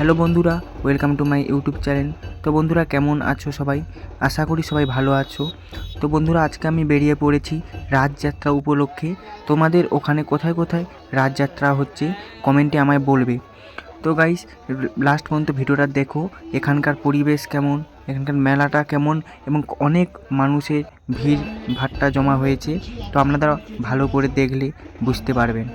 Hello বন্ধুরা, welcome to my YouTube channel. তো বন্ধুরা, কেমন আছো সবাই? আশা করি সবাই ভালো আছো। তো বন্ধুরা, আজকে আমি বেরিয়ে পড়েছি রাজযাত্রা উপলক্ষে। তোমাদের ওখানে কোথায় কোথায় রাজযাত্রা হচ্ছে কমেন্টে আমায় বলবে। তো গাইস, লাস্ট পর্যন্ত ভিডিওটা দেখো। এখানকার পরিবেশ কেমন, এখানকার মেলাটা কেমন, এবং অনেক মানুষের ভিড় ভাট্টা জমা হয়েছে। তো আপনারা ভালো করে দেখলে বুঝতে পারবেন।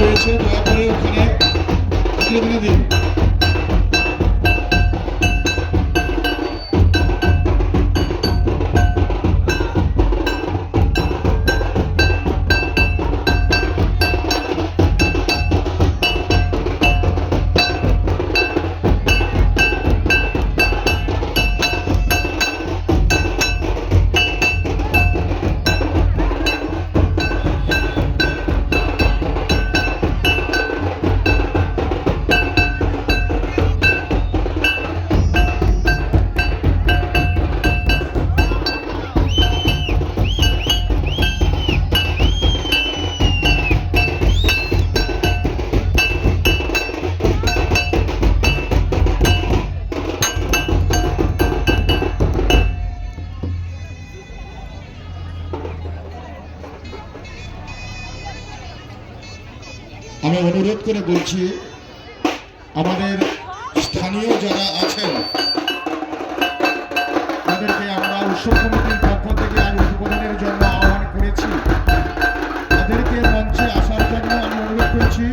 রয়েছে, দয়া করে ওখানে দিন। আমি অনুরোধ করে বলছি, আমাদের স্থানীয় যারা আছেন তাদেরকে আমরা উৎসব কমিটির পক্ষ থেকে আজ উদ্বোধনের জন্য আহ্বান করেছি। তাদেরকে মঞ্চে আসার জন্য আমি অনুরোধ করছি।